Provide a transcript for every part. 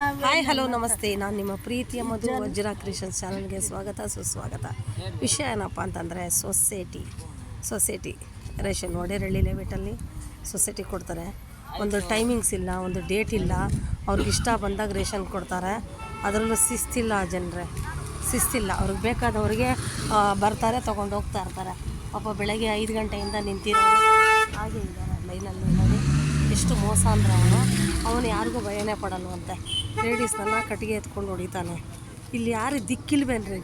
Hi hello ನಮಸ್ತೆ. ನಾನು ನಿಮ್ಮ ಪ್ರೀತಿಯ ಮಧು ವಜ್ರ ಕ್ರಿಯೇಷನ್ಸ್ ಚಾನಲ್ಗೆ ಸ್ವಾಗತ ಸುಸ್ವಾಗತ. ವಿಷಯ ಏನಪ್ಪ ಅಂತಂದರೆ ಸೊಸೈಟಿ ರೇಷನ್ ಒಡೆರಳ್ಳಿ ಲೇಔಟಲ್ಲಿ ಸೊಸೈಟಿ ಕೊಡ್ತಾರೆ. ಒಂದು ಟೈಮಿಂಗ್ಸ್ ಇಲ್ಲ, ಒಂದು ಡೇಟ್ ಇಲ್ಲ. ಅವ್ರಿಗೆ ಇಷ್ಟ ಬಂದಾಗ ರೇಷನ್ ಕೊಡ್ತಾರೆ. ಅದರಲ್ಲೂ ಶಿಸ್ತಿಲ್ಲ. ಅವ್ರಿಗೆ ಬೇಕಾದವ್ರಿಗೆ ಬರ್ತಾರೆ, ತೊಗೊಂಡು ಹೋಗ್ತಾ ಇರ್ತಾರೆ. ಪಾಪ ಬೆಳಗ್ಗೆ 5 ಗಂಟೆಯಿಂದ ನಿಂತಿರೋರು ಹಾಗೆ ಇದ್ದಾರೆ ಲೈನಲ್ಲಿ. ನೋಡಿ ಎಷ್ಟು ಮೋಸ ಅಂದರೆ ಅವನು ಯಾರಿಗೂ ಭಯನೇ ಪಡಲ್ವಂತೆ. ಲೇಡೀಸ್ನೆಲ್ಲ ಕಟ್ಟಿಗೆ ಎತ್ಕೊಂಡು ಹೊಡಿತಾನೆ. ಇಲ್ಲಿ ಯಾರು ದಿಕ್ಕಿಲ್ವೇನ್ರಿ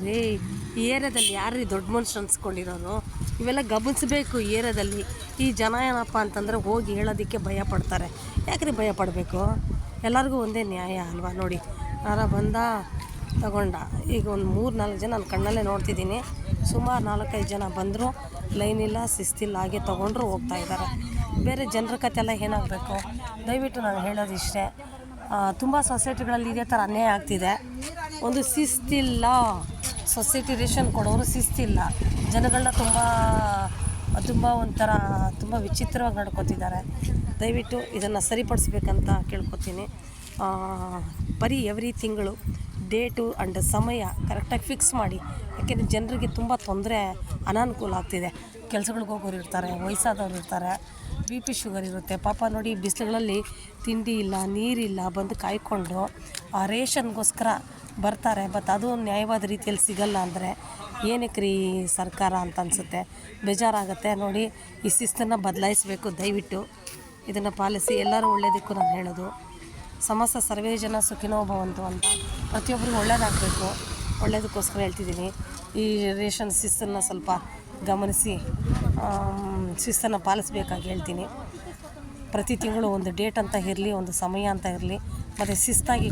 ಈ ಏರಿಯಾದಲ್ಲಿ? ಯಾರು ದೊಡ್ಡ ಮನುಷ್ಯ ಅನ್ಸ್ಕೊಂಡಿರೋರು? ಇವೆಲ್ಲ ಗಮನಿಸಬೇಕು. ಈ ಏರಿಯಾದಲ್ಲಿ ಈ ಜನ ಏನಪ್ಪ ಅಂತಂದರೆ ಹೋಗಿ ಹೇಳೋದಕ್ಕೆ ಭಯ ಪಡ್ತಾರೆ. ಯಾಕ್ರಿ ಭಯ ಪಡಬೇಕು? ಎಲ್ಲರಿಗೂ ಒಂದೇ ನ್ಯಾಯ ಅಲ್ವಾ? ನೋಡಿ, ಯಾರ ಬಂದ ತಗೊಂಡ. ಈಗ ಒಂದು 3-4 ಜನ ನಾನು ಕಣ್ಣಲ್ಲೇ ನೋಡ್ತಿದ್ದೀನಿ. ಸುಮಾರು 4-5 ಜನ ಬಂದರು, ಲೈನ್ ಇಲ್ಲ, ಶಿಸ್ತಿಲ್ಲ, ಹಾಗೆ ತೊಗೊಂಡ್ರು ಹೋಗ್ತಾ ಇದ್ದಾರೆ. ಬೇರೆ ಜನರ ಕತೆ ಎಲ್ಲ ಏನಾಗಬೇಕು? ದಯವಿಟ್ಟು ನಾನು ಹೇಳೋದು ಇಷ್ಟೇ. ತುಂಬ ಸೊಸೈಟಿಗಳಲ್ಲಿ ಇದೇ ಥರ ಅನ್ಯಾಯ ಆಗ್ತಿದೆ. ಒಂದು ಶಿಸ್ತಿಲ್ಲ. ಸೊಸೈಟಿ ರೇಷನ್ ಕೊಡೋರು ಶಿಸ್ತಿಲ್ಲ. ಜನಗಳನ್ನ ತುಂಬ ವಿಚಿತ್ರವಾಗಿ ನಡ್ಕೊತಿದ್ದಾರೆ. ದಯವಿಟ್ಟು ಇದನ್ನು ಸರಿಪಡಿಸ್ಬೇಕಂತ ಕೇಳ್ಕೊತೀನಿ. ಬರೀ ಎವ್ರಿ ತಿಂಗಳು ಡೇಟು ಆ್ಯಂಡ್ ಸಮಯ ಕರೆಕ್ಟಾಗಿ ಫಿಕ್ಸ್ ಮಾಡಿ. ಯಾಕೆಂದರೆ ಜನರಿಗೆ ತುಂಬ ತೊಂದರೆ, ಅನಾನುಕೂಲ ಆಗ್ತಿದೆ. ಕೆಲಸಗಳಿಗೆ ಹೋಗೋರು ಇರ್ತಾರೆ, ವಯಸ್ಸಾದವ್ರು ಇರ್ತಾರೆ, BP ಶುಗರ್ ಇರುತ್ತೆ. ಪಾಪ ನೋಡಿ, ಬಿಸಿಲುಗಳಲ್ಲಿ ತಿಂಡಿ ಇಲ್ಲ, ನೀರಿಲ್ಲ, ಬಂದು ಕಾಯ್ಕೊಂಡು ಆ ರೇಷನ್ಗೋಸ್ಕರ ಬರ್ತಾರೆ. ಬಟ್ ಅದು ನ್ಯಾಯವಾದ ರೀತಿಯಲ್ಲಿ ಸಿಗಲ್ಲ ಅಂದರೆ ಏನಕ್ಕೆ ರೀ ಸರ್ಕಾರ ಅಂತ ಅನಿಸುತ್ತೆ. ಬೇಜಾರಾಗುತ್ತೆ. ನೋಡಿ, ಈ ಶಿಸ್ತನ್ನು ಬದಲಾಯಿಸಬೇಕು. ದಯವಿಟ್ಟು ಇದನ್ನು ಪಾಲಿಸಿ. ಎಲ್ಲರೂ ಒಳ್ಳೆಯದಕ್ಕೂ ನಾನು ಹೇಳೋದು, ಸಮಸ್ತ ಸರ್ವೇ ಜನ ಸುಖಿನೋ ಭವಂತು ಅಂತ. ಪ್ರತಿಯೊಬ್ಬರಿಗೂ ಒಳ್ಳೆಯದಾಗಬೇಕು. ಒಳ್ಳೆಯದಕ್ಕೋಸ್ಕರ ಹೇಳ್ತಿದ್ದೀನಿ. ಈ ರೇಷನ್ ಶಿಸ್ತನ್ನು ಸ್ವಲ್ಪ ಗಮನಿಸಿ, ಶಿಸ್ತನ್ನು ಪಾಲಿಸ್ಬೇಕಾಗಿ ಹೇಳ್ತೀನಿ. ಪ್ರತಿ ತಿಂಗಳು ಒಂದು ಡೇಟ್ ಅಂತ ಇರಲಿ, ಒಂದು ಸಮಯ ಅಂತ ಇರಲಿ, ಮತ್ತು ಶಿಸ್ತಾಗಿ